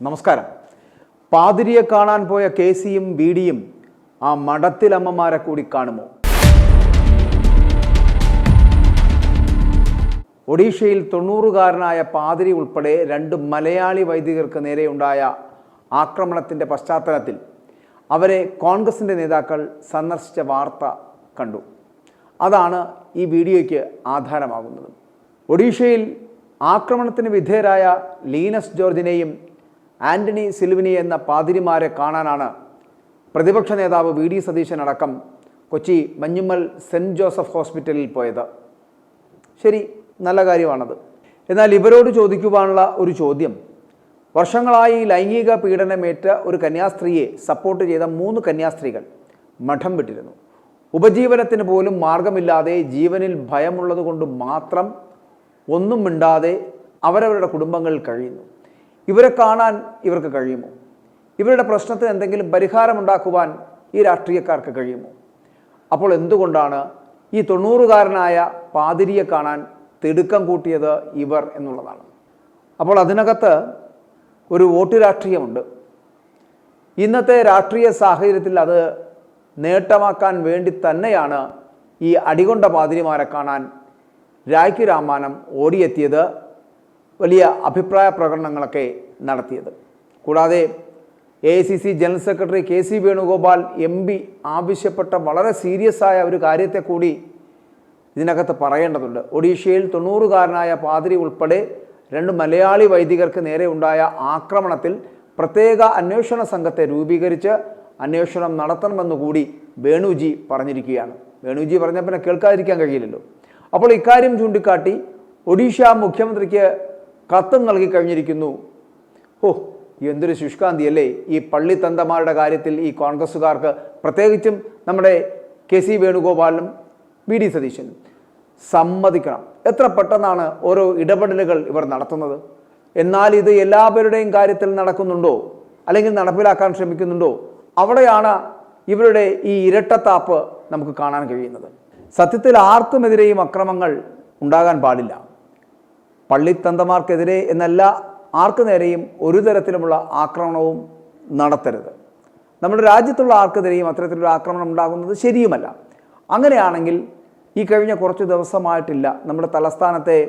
നമസ്കാരം. പാതിരിയെ കാണാൻ പോയ കേസിയും ബീഡിയും ആ മഠത്തിലമ്മമാരെ കൂടി കാണുമോ? ഒഡീഷയിൽ 90-കാരനായ പാതിരി ഉൾപ്പെടെ 2 മലയാളി വൈദികർക്ക് നേരെയുണ്ടായ ആക്രമണത്തിൻ്റെ പശ്ചാത്തലത്തിൽ അവരെ കോൺഗ്രസിൻ്റെ നേതാക്കൾ സന്ദർശിച്ച വാർത്ത കണ്ടു. അതാണ് ഈ വീഡിയോയ്ക്ക് ആധാരമാകുന്നത്. ഒഡീഷയിൽ ആക്രമണത്തിന് വിധേയരായ ലീനസ് ജോർജിനെയും ആൻ്റണി സിൽവിനി എന്ന പാതിരിമാരെ കാണാനാണ് പ്രതിപക്ഷ നേതാവ് വി ഡി സതീശൻ അടക്കം കൊച്ചി മഞ്ഞുമ്മൽ സെൻറ്റ് ജോസഫ് ഹോസ്പിറ്റലിൽ പോയത്. ശരി, നല്ല കാര്യമാണത്. എന്നാൽ ഇവരോട് ചോദിക്കുവാനുള്ള ഒരു ചോദ്യം, വർഷങ്ങളായി ലൈംഗിക പീഡനമേറ്റ ഒരു കന്യാസ്ത്രീയെ സപ്പോർട്ട് ചെയ്ത 3 കന്യാസ്ത്രീകൾ മഠം വിട്ടിരുന്നു. ഉപജീവനത്തിന് പോലും മാർഗമില്ലാതെ ജീവനിൽ ഭയമുള്ളത് കൊണ്ട് മാത്രം ഒന്നും മിണ്ടാതെ അവരവരുടെ കുടുംബങ്ങളിൽ കഴിയുന്നു. ഇവരെ കാണാൻ ഇവർക്ക് കഴിയുമോ? ഇവരുടെ പ്രശ്നത്തിന് എന്തെങ്കിലും പരിഹാരമുണ്ടാക്കുവാൻ ഈ രാഷ്ട്രീയക്കാർക്ക് കഴിയുമോ? അപ്പോൾ എന്തുകൊണ്ടാണ് ഈ 90-കാരനായ പാതിരിയെ കാണാൻ തിടുക്കം കൂട്ടിയത് ഇവർ എന്നുള്ളതാണ്. അപ്പോൾ അതിനകത്ത് ഒരു വോട്ട് രാഷ്ട്രീയമുണ്ട്. ഇന്നത്തെ രാഷ്ട്രീയ സാഹചര്യത്തിൽ അത് നേട്ടമാക്കാൻ വേണ്ടി തന്നെയാണ് ഈ അടികൊണ്ട പാതിരിമാരെ കാണാൻ രായ്ക്ക് രാമാനം ഓടിയെത്തിയത്, വലിയ അഭിപ്രായ പ്രകടനങ്ങളൊക്കെ നടത്തിയത്. കൂടാതെ AICC general secretary KC Venugopal MP ആവശ്യപ്പെട്ട വളരെ സീരിയസ് ആയ ഒരു കാര്യത്തെ കൂടി ഇതിനകത്ത് പറയേണ്ടതുണ്ട്. ഒഡീഷയിൽ 90-കാരനായ പാതിരി ഉൾപ്പെടെ 2 മലയാളി വൈദികർക്ക് നേരെ ഉണ്ടായ ആക്രമണത്തിൽ പ്രത്യേക അന്വേഷണ സംഘത്തെ രൂപീകരിച്ച് അന്വേഷണം നടത്തണമെന്നുകൂടി വേണുജി പറഞ്ഞിരിക്കുകയാണ്. വേണുജി പറഞ്ഞ പിന്നെ കേൾക്കാതിരിക്കാൻ കഴിയില്ലല്ലോ. അപ്പോൾ ഇക്കാര്യം ചൂണ്ടിക്കാട്ടി ഒഡീഷ മുഖ്യമന്ത്രിക്ക് കത്തും നൽകി കഴിഞ്ഞിരിക്കുന്നു. എന്തൊരു ശുഷ്കാന്തിയല്ലേ ഈ പള്ളിത്തന്തമാരുടെ കാര്യത്തിൽ ഈ കോൺഗ്രസ്സുകാർക്ക്, പ്രത്യേകിച്ചും നമ്മുടെ KC വേണുഗോപാലിനും വി ഡി സതീശനും. സമ്മതിക്കണം, എത്ര പെട്ടെന്നാണ് ഓരോ ഇടപെടലുകൾ ഇവർ നടത്തുന്നത്. എന്നാൽ ഇത് എല്ലാവരുടെയും കാര്യത്തിൽ നടക്കുന്നുണ്ടോ, അല്ലെങ്കിൽ നടപ്പിലാക്കാൻ ശ്രമിക്കുന്നുണ്ടോ? അവിടെയാണ് ഇവരുടെ ഈ ഇരട്ടത്താപ്പ് നമുക്ക് കാണാൻ കഴിയുന്നത്. സത്യത്തിൽ ആർക്കുമെതിരെയും അക്രമങ്ങൾ ഉണ്ടാകാൻ പാടില്ല. പള്ളിത്തന്തമാർക്കെതിരെ എന്നല്ല, ആർക്കു നേരെയും ഒരു തരത്തിലുമുള്ള ആക്രമണവും നടത്തരുത്. നമ്മുടെ രാജ്യത്തുള്ള ആർക്കെതിരെയും അത്തരത്തിലൊരു ആക്രമണം ഉണ്ടാകുന്നത് ശരിയുമല്ല. അങ്ങനെയാണെങ്കിൽ ഈ കഴിഞ്ഞ കുറച്ച് ദിവസമായിട്ടില്ല നമ്മുടെ തലസ്ഥാനത്തെ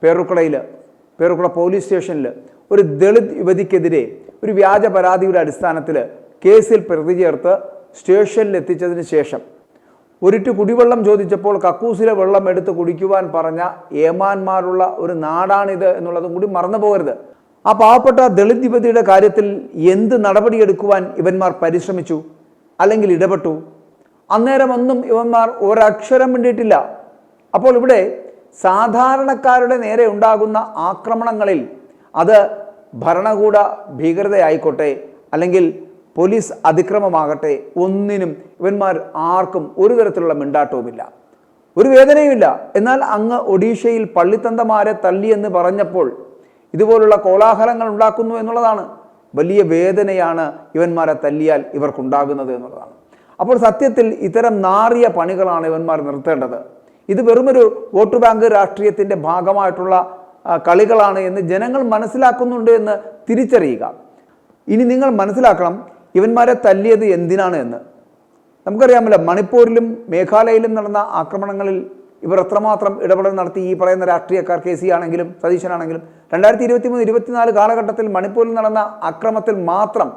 പേരുക്കുള പോലീസ് സ്റ്റേഷനിൽ ഒരു ദളിത് യുവതിക്കെതിരെ ഒരു വ്യാജ പരാതിയുടെ അടിസ്ഥാനത്തിൽ കേസിൽ പ്രതി ചേർത്ത് സ്റ്റേഷനിൽ എത്തിച്ചതിന് ശേഷം ഒരിറ്റ് കുടിവെള്ളം ചോദിച്ചപ്പോൾ കക്കൂസിലെ വെള്ളം എടുത്ത് കുടിക്കുവാൻ പറഞ്ഞ ഏമാന്മാരുള്ള ഒരു നാടാണിത് എന്നുള്ളതും കൂടി മറന്നു പോകരുത്. ആ പാവപ്പെട്ട ദളിത് യുവതിയുടെ കാര്യത്തിൽ എന്ത് നടപടിയെടുക്കുവാൻ ഇവന്മാർ പരിശ്രമിച്ചു, അല്ലെങ്കിൽ ഇടപെട്ടു? അന്നേരമൊന്നും ഇവന്മാർ ഒരക്ഷരം മിണ്ടിയിട്ടില്ല. അപ്പോൾ ഇവിടെ സാധാരണക്കാരുടെ നേരെ ഉണ്ടാകുന്ന ആക്രമണങ്ങളിൽ അത് ഭരണകൂട ഭീകരതയായിക്കോട്ടെ, അല്ലെങ്കിൽ പോലീസ് അതിക്രമമാകട്ടെ, ഒന്നിനും ഇവന്മാർ ആർക്കും ഒരു തരത്തിലുള്ള മിണ്ടാട്ടവുമില്ല, ഒരു വേദനയുമില്ല. എന്നാൽ അങ്ങ് ഒഡീഷയിൽ പള്ളിത്തന്തമാരെ തല്ലിയെന്ന് പറഞ്ഞപ്പോൾ ഇതുപോലുള്ള കോലാഹലങ്ങൾ ഉണ്ടാക്കുന്നു എന്നുള്ളതാണ്. വലിയ വേദനയാണ് ഇവന്മാരെ തല്ലിയാൽ ഇവർക്കുണ്ടാകുന്നത് എന്നുള്ളതാണ്. അപ്പോൾ സത്യത്തിൽ ഇത്തരം നാറിയ പണികളാണ് ഇവന്മാർ നിർത്തേണ്ടത്. ഇത് വെറുമൊരു വോട്ട് ബാങ്ക് രാഷ്ട്രീയത്തിൻ്റെ ഭാഗമായിട്ടുള്ള കളികളാണ് എന്ന് ജനങ്ങൾ മനസ്സിലാക്കുന്നുണ്ട് എന്ന് തിരിച്ചറിയുക. ഇനി നിങ്ങൾ മനസ്സിലാക്കണം, ഇവന്മാരെ തല്ലിയത് എന്തിനാണ് എന്ന്. നമുക്കറിയാമല്ലോ, മണിപ്പൂരിലും മേഘാലയയിലും നടന്ന ആക്രമണങ്ങളിൽ ഇവർ എത്രമാത്രം ഇടപെടൽ നടത്തി. ഈ പറയുന്ന രാഷ്ട്രീയക്കാർ KC ആണെങ്കിലും സതീശനാണെങ്കിലും 2023-24 കാലഘട്ടത്തിൽ മണിപ്പൂരിൽ നടന്ന അക്രമത്തിൽ മാത്രം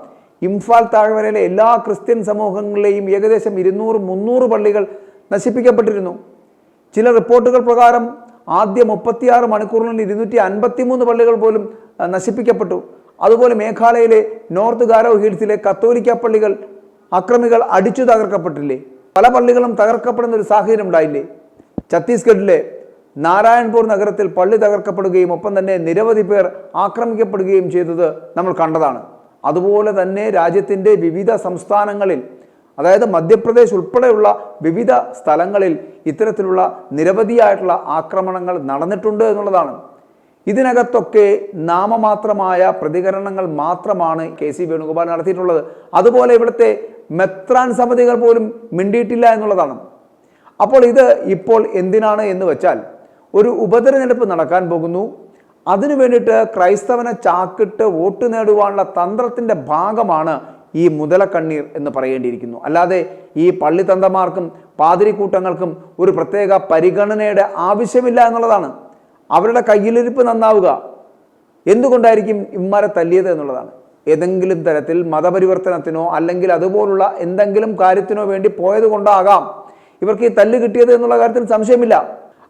ഇംഫാൽ താഴ്വരയിലെ എല്ലാ ക്രിസ്ത്യൻ സമൂഹങ്ങളിലെയും ഏകദേശം 200-300 പള്ളികൾ നശിപ്പിക്കപ്പെട്ടിരുന്നു. ചില റിപ്പോർട്ടുകൾ പ്രകാരം ആദ്യ 36 മണിക്കൂറിനുള്ളിൽ 253 പള്ളികൾ പോലും നശിപ്പിക്കപ്പെട്ടു. അതുപോലെ മേഘാലയയിലെ നോർത്ത് ഗാരോ ഹിൽസിലെ കത്തോലിക്ക പള്ളികൾ അക്രമികൾ അടിച്ചു തകർക്കപ്പെട്ടില്ലേ? പല പള്ളികളും തകർക്കപ്പെടുന്ന ഒരു സാഹചര്യം ഉണ്ടായില്ലേ? ഛത്തീസ്ഗഡിലെ നാരായൺപൂർ നഗരത്തിൽ പള്ളി തകർക്കപ്പെടുകയും ഒപ്പം തന്നെ നിരവധി പേർ ആക്രമിക്കപ്പെടുകയും ചെയ്തത് നമ്മൾ കണ്ടതാണ്. അതുപോലെ തന്നെ രാജ്യത്തിൻ്റെ വിവിധ സംസ്ഥാനങ്ങളിൽ, അതായത് മധ്യപ്രദേശ് ഉൾപ്പെടെയുള്ള വിവിധ സ്ഥലങ്ങളിൽ ഇത്തരത്തിലുള്ള നിരവധിയായിട്ടുള്ള ആക്രമണങ്ങൾ നടന്നിട്ടുണ്ട് എന്നുള്ളതാണ്. ഇതിനകത്തൊക്കെ നാമമാത്രമായ പ്രതികരണങ്ങൾ മാത്രമാണ് KC വേണുഗോപാൽ നടത്തിയിട്ടുള്ളത്. അതുപോലെ ഇവിടുത്തെ മെത്രാൻ സമിതികൾ പോലും മിണ്ടിയിട്ടില്ല എന്നുള്ളതാണ്. അപ്പോൾ ഇത് ഇപ്പോൾ എന്തിനാണ് എന്ന് വെച്ചാൽ, ഒരു ഉപതെരഞ്ഞെടുപ്പ് നടക്കാൻ പോകുന്നു. അതിനു വേണ്ടിയിട്ട് ക്രൈസ്തവനെ ചാക്കിട്ട് വോട്ട് നേടുവാനുള്ള തന്ത്രത്തിൻ്റെ ഭാഗമാണ് ഈ മുതലക്കണ്ണീർ എന്ന് പറയേണ്ടിയിരിക്കുന്നു. അല്ലാതെ ഈ പള്ളിത്തന്തമാർക്കും പാതിരിക്കൂട്ടങ്ങൾക്കും ഒരു പ്രത്യേക പരിഗണനയുടെ ആവശ്യമില്ല എന്നുള്ളതാണ്. അവരുടെ കയ്യിലിരിപ്പ് നന്നാവുക. എന്തുകൊണ്ടായിരിക്കും ഇവന്മാരെ തല്ലിയത് എന്നുള്ളതാണ്. ഏതെങ്കിലും തരത്തിൽ മതപരിവർത്തനത്തിനോ അല്ലെങ്കിൽ അതുപോലുള്ള എന്തെങ്കിലും കാര്യത്തിനോ വേണ്ടി പോയത് കൊണ്ടാകാം ഇവർക്ക് ഈ തല്ല് കിട്ടിയത് എന്നുള്ള കാര്യത്തിൽ സംശയമില്ല.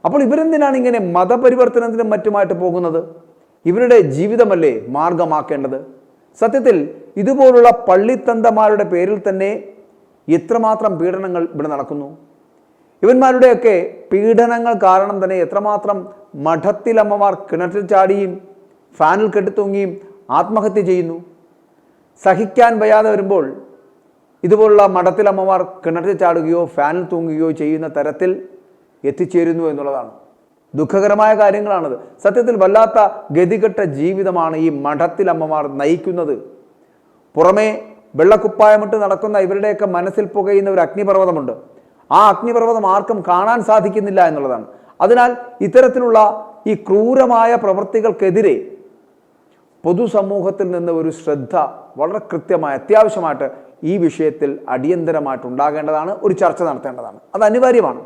അപ്പോൾ ഇവരെന്തിനാണ് ഇങ്ങനെ മതപരിവർത്തനത്തിനും മറ്റുമായിട്ട് പോകുന്നത്? ഇവരുടെ ജീവിതമല്ലേ മാർഗമാക്കേണ്ടത്? സത്യത്തിൽ ഇതുപോലുള്ള പള്ളിത്തന്തമാരുടെ പേരിൽ തന്നെ എത്രമാത്രം പീഡനങ്ങൾ ഇവിടെ നടക്കുന്നു. ഇവന്മാരുടെയൊക്കെ പീഡനങ്ങൾ കാരണം തന്നെ എത്രമാത്രം മഠത്തിലമ്മമാർ കിണറ്റിൽ ചാടിയും ഫാനിൽ കെട്ടിത്തൂങ്ങിയും ആത്മഹത്യ ചെയ്യുന്നു. സഹിക്കാൻ വയ്യാതെ വരുമ്പോൾ ഇതുപോലുള്ള മഠത്തിലമ്മമാർ കിണറ്റിൽ ചാടുകയോ ഫാനിൽ തൂങ്ങുകയോ ചെയ്യുന്ന തരത്തിൽ എത്തിച്ചേരുന്നു എന്നുള്ളതാണ്. ദുഃഖകരമായ കാര്യങ്ങളാണത്. സത്യത്തിൽ വല്ലാത്ത ഗതികെട്ട ജീവിതമാണ് ഈ മഠത്തിലമ്മമാർ നയിക്കുന്നത്. പുറമേ വെള്ളക്കുപ്പായമിട്ട് നടക്കുന്ന ഇവരുടെയൊക്കെ മനസ്സിൽ പുകയുന്ന ഒരു അഗ്നിപർവ്വതമുണ്ട്. ആ അഗ്നിപർവ്വതം ആർക്കും കാണാൻ സാധിക്കുന്നില്ല എന്നുള്ളതാണ്. അതിനാൽ ഇത്തരത്തിലുള്ള ഈ ക്രൂരമായ പ്രവൃത്തികൾക്കെതിരെ പൊതുസമൂഹത്തിൽ നിന്ന് ഒരു ശ്രദ്ധ വളരെ കൃത്യമായി അത്യാവശ്യമായിട്ട് ഈ വിഷയത്തിൽ അടിയന്തരമായിട്ട് ഉണ്ടാകേണ്ടതാണ്. ഒരു ചർച്ച നടത്തേണ്ടതാണ്. അത് അനിവാര്യമാണ്.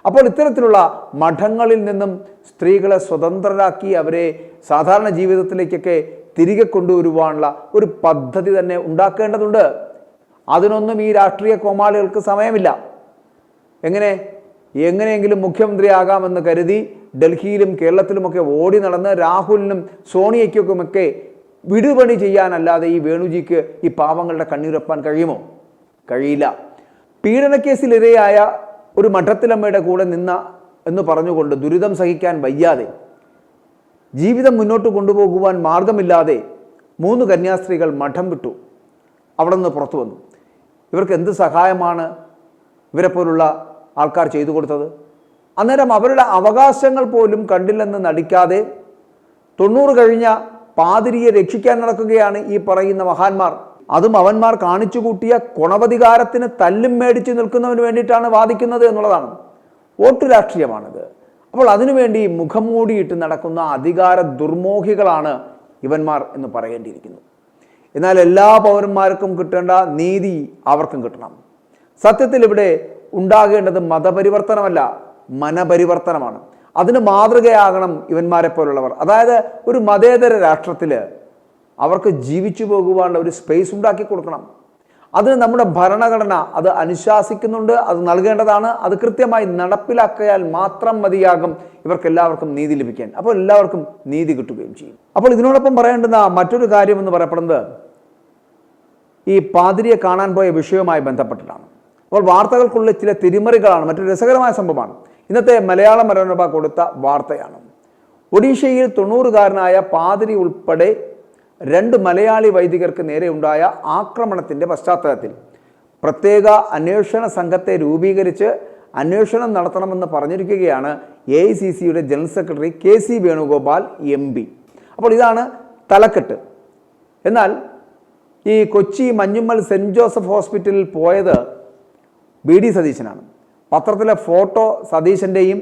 അപ്പോൾ ഇത്തരത്തിലുള്ള മഠങ്ങളിൽ നിന്നും സ്ത്രീകളെ സ്വതന്ത്രരാക്കി അവരെ സാധാരണ ജീവിതത്തിലേക്കൊക്കെ തിരികെ കൊണ്ടുവരുവാനുള്ള ഒരു പദ്ധതി തന്നെ ഉണ്ടാക്കേണ്ടതുണ്ട്. അതിനൊന്നും ഈ രാഷ്ട്രീയ കോമാളികൾക്ക് സമയമില്ല. എങ്ങനെയെങ്കിലും മുഖ്യമന്ത്രിയാകാമെന്ന് കരുതി ഡൽഹിയിലും കേരളത്തിലുമൊക്കെ ഓടി നടന്ന് രാഹുലിനും സോണിയയ്ക്കുമൊക്കെ വിടുപണി ചെയ്യാനല്ലാതെ ഈ വേണുജിക്ക് ഈ പാവങ്ങളുടെ കണ്ണീരൊപ്പാൻ കഴിയുമോ? കഴിയില്ല. പീഡനക്കേസിലിരയായ ഒരു മഠത്തിലമ്മയുടെ കൂടെ നിന്ന എന്ന് പറഞ്ഞുകൊണ്ട് ദുരിതം സഹിക്കാൻ വയ്യാതെ ജീവിതം മുന്നോട്ട് കൊണ്ടുപോകുവാൻ മാർഗമില്ലാതെ 3 കന്യാസ്ത്രീകൾ മഠം വിട്ടു. അവിടെ നിന്ന് പുറത്തു വന്നു. ഇവർക്ക് എന്ത് സഹായമാണ് ഇവരെ പോലുള്ള ആൾക്കാർ ചെയ്തു കൊടുത്തത്? അന്നേരം അവരുടെ അവകാശങ്ങൾ പോലും കണ്ടില്ലെന്ന് നടിക്കാതെ 90 കഴിഞ്ഞ പാതിരിയെ രക്ഷിക്കാൻ നടക്കുകയാണ് ഈ പറയുന്ന മഹാന്മാർ. അതും അവന്മാർ കാണിച്ചു കൂട്ടിയ ഗുണവധികാരത്തിന് തല്ലും മേടിച്ച് നിൽക്കുന്നതിന് വേണ്ടിയിട്ടാണ് വാദിക്കുന്നത് എന്നുള്ളതാണ്. വോട്ട് രാഷ്ട്രീയമാണിത്. അപ്പോൾ അതിനുവേണ്ടി മുഖം മൂടിയിട്ട് നടക്കുന്ന അധികാര ദുർമോഹികളാണ് ഇവന്മാർ എന്ന് പറയേണ്ടിയിരിക്കുന്നു. എന്നാൽ എല്ലാ പൗരന്മാർക്കും കിട്ടേണ്ട നീതി അവർക്കും കിട്ടണം. സത്യത്തിൽ ഇവിടെ ഉണ്ടാകേണ്ടത് മതപരിവർത്തനമല്ല, മനപരിവർത്തനമാണ്. അതിന് മാതൃകയാകണം ഇവന്മാരെ പോലുള്ളവർ. അതായത് ഒരു മതേതര രാഷ്ട്രത്തിൽ അവർക്ക് ജീവിച്ചു പോകുവാനുള്ള ഒരു സ്പേസ് ഉണ്ടാക്കി കൊടുക്കണം. അതിന് നമ്മുടെ ഭരണഘടന അത് അനുശാസിക്കുന്നുണ്ട്, അത് നൽകേണ്ടതാണ്. അത് കൃത്യമായി നടപ്പിലാക്കിയാൽ മാത്രം മതിയാകും ഇവർക്കെല്ലാവർക്കും നീതി ലഭിക്കാൻ. അപ്പോൾ എല്ലാവർക്കും നീതി കിട്ടുകയും ചെയ്യും. അപ്പോൾ ഇതിനോടൊപ്പം പറയേണ്ടുന്ന മറ്റൊരു കാര്യം എന്ന് പറയപ്പെടുന്നത് ഈ പാതിരിയെ കാണാൻ പോയ വിഷയവുമായി ബന്ധപ്പെട്ടിട്ടാണ്. അപ്പോൾ വാർത്തകൾക്കുള്ള ചില തിരിമറികളാണ്. മറ്റൊരു രസകരമായ സംഭവമാണ്. ഇന്നത്തെ മലയാള മനോരമ കൊടുത്ത വാർത്തയാണ്. ഒഡീഷയിൽ 90-കാരനായ പാതിരി ഉൾപ്പെടെ 2 മലയാളി വൈദികർക്ക് നേരെ ഉണ്ടായ ആക്രമണത്തിൻ്റെ പശ്ചാത്തലത്തിൽ പ്രത്യേക അന്വേഷണ സംഘത്തെ രൂപീകരിച്ച് അന്വേഷണം നടത്തണമെന്ന് പറഞ്ഞിരിക്കുകയാണ് AICCയുടെ general secretary KC Venugopal MP. അപ്പോൾ ഇതാണ് തലക്കെട്ട്. എന്നാൽ ഈ കൊച്ചി മഞ്ഞുമ്മൽ സെൻറ്റ് ജോസഫ് ഹോസ്പിറ്റലിൽ പോയത് BD സതീശനാണ്. പത്രത്തിലെ ഫോട്ടോ സതീശൻ്റെയും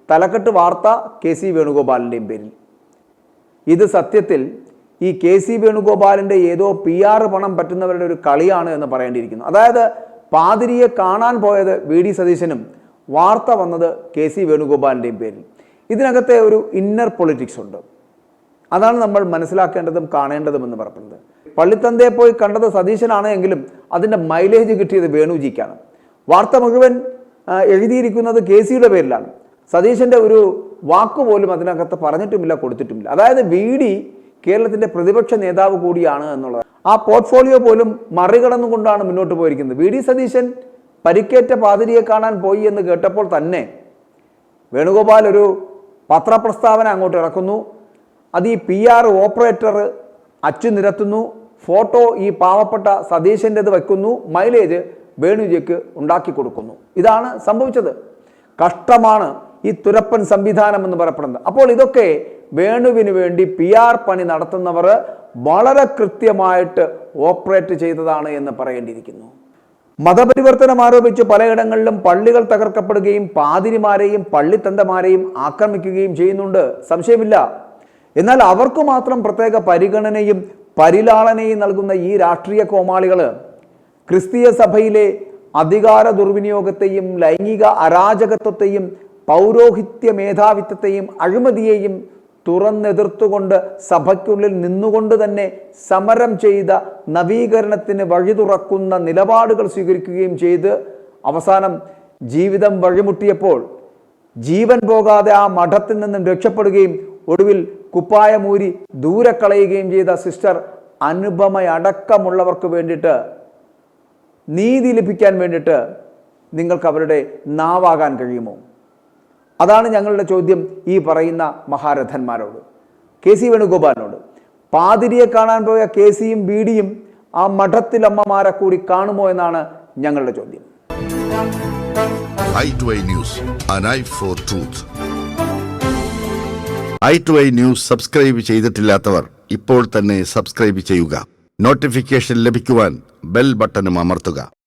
തലക്കെട്ട് വാർത്ത KC വേണുഗോപാലിൻ്റെയും പേരിൽ. ഇത് സത്യത്തിൽ ഈ KC വേണുഗോപാലിൻ്റെ ഏതോ PR പണം പറ്റുന്നവരുടെ ഒരു കളിയാണ് എന്ന് പറയേണ്ടിയിരിക്കുന്നു. അതായത് പാതിരിയെ കാണാൻ പോയത് BD സതീശനും വാർത്ത വന്നത് KC വേണുഗോപാലിൻ്റെയും പേരിൽ. ഇതിനകത്തെ ഒരു ഇന്നർ പൊളിറ്റിക്സ് ഉണ്ട്. അതാണ് നമ്മൾ മനസ്സിലാക്കേണ്ടതും കാണേണ്ടതും എന്ന് പറയുന്നത്. പള്ളിത്തന്തയെ പോയി കണ്ടത് സതീശനാണ് എങ്കിലും അതിൻ്റെ മൈലേജ് കിട്ടിയത് വേണുജിക്കാണ്. വാർത്ത മുഴുവൻ എഴുതിയിരിക്കുന്നത് KCയുടെ പേരിലാണ്. സതീശൻ്റെ ഒരു വാക്കുപോലും അതിനകത്ത് പറഞ്ഞിട്ടുമില്ല, കൊടുത്തിട്ടുമില്ല. അതായത് VD കേരളത്തിൻ്റെ പ്രതിപക്ഷ നേതാവ് കൂടിയാണ് എന്നുള്ളത്. ആ പോർട്ട്ഫോളിയോ പോലും മറികടന്നുകൊണ്ടാണ് മുന്നോട്ട് പോയിരിക്കുന്നത്. VD സതീശൻ പരിക്കേറ്റ പാതിരിയെ കാണാൻ പോയി എന്ന് കേട്ടപ്പോൾ തന്നെ വേണുഗോപാൽ ഒരു പത്രപ്രസ്താവന അങ്ങോട്ട് ഇറക്കുന്നു. അത് ഈ PR ഓപ്പറേറ്റർ അച്ചുനിരത്തുന്നു. ഫോട്ടോ ഈ പാവപ്പെട്ട സതീശൻ്റെത് വയ്ക്കുന്നു. മൈലേജ് വേണുജിക്ക് ഉണ്ടാക്കി കൊടുക്കുന്നു. ഇതാണ് സംഭവിച്ചത്. കഷ്ടമാണ് ഈ തുരപ്പൻ സംവിധാനം എന്ന് പറയപ്പെടുന്നത്. അപ്പോൾ ഇതൊക്കെ വേണുവിന് വേണ്ടി PR പണി നടത്തുന്നവർ വളരെ കൃത്യമായിട്ട് ഓപ്പറേറ്റ് ചെയ്തതാണ് എന്ന് പറയേണ്ടിയിരിക്കുന്നു. മതപരിവർത്തനം ആരോപിച്ച് പലയിടങ്ങളിലും പള്ളികൾ തകർക്കപ്പെടുകയും പാതിരിമാരെയും പള്ളിത്തന്തമാരെയും ആക്രമിക്കുകയും ചെയ്യുന്നുണ്ട്, സംശയമില്ല. എന്നാൽ അവർക്ക് മാത്രം പ്രത്യേക പരിഗണനയും പരിലാളനയും നൽകുന്ന ഈ രാഷ്ട്രീയ കോമാളികൾ ക്രിസ്തീയ സഭയിലെ അധികാര ദുർവിനിയോഗത്തെയും ലൈംഗിക അരാജകത്വത്തെയും പൗരോഹിത്യ മേധാവിത്വത്തെയും അഴിമതിയെയും തുറന്നെതിർത്തുകൊണ്ട് സഭയ്ക്കുള്ളിൽ നിന്നുകൊണ്ട് തന്നെ സമരം ചെയ്ത നവീകരണത്തിന് വഴി തുറക്കുന്ന നിലപാടുകൾ സ്വീകരിക്കുകയും ചെയ്ത് അവസാനം ജീവിതം വഴിമുട്ടിയപ്പോൾ ജീവൻ പോകാതെ ആ മഠത്തിൽ നിന്നും രക്ഷപ്പെടുകയും ഒടുവിൽ കുപ്പായമൂരി ദൂരെ കളയുകയും ചെയ്ത സിസ്റ്റർ അനുപമയടക്കമുള്ളവർക്ക് വേണ്ടിയിട്ട് നീതി ലഭിക്കാൻ വേണ്ടിയിട്ട് നിങ്ങൾക്ക് അവരുടെ നാവാകാൻ കഴിയുമോ? അതാണ് ഞങ്ങളുടെ ചോദ്യം ഈ പറയുന്ന മഹാരഥന്മാരോട്. കെ.സി. വേണുഗോപാലിനോട്. പാതിരിയെ കാണാൻ പോയ കെ.സിയും ബി.ഡിയും ആ മഠത്തിലമ്മമാരെ കൂടി കാണുമോ എന്നാണ് ഞങ്ങളുടെ ചോദ്യം. i2i News, an eye for truth. i2i News subscribe ചെയ്തിട്ടില്ലാത്തവർ ഇപ്പോൾ തന്നെ സബ്സ്ക്രൈബ് ചെയ്യുക. നോട്ടിഫിക്കേഷൻ ലഭിക്കുവാൻ ബെൽ ബട്ടണും അമർത്തുക.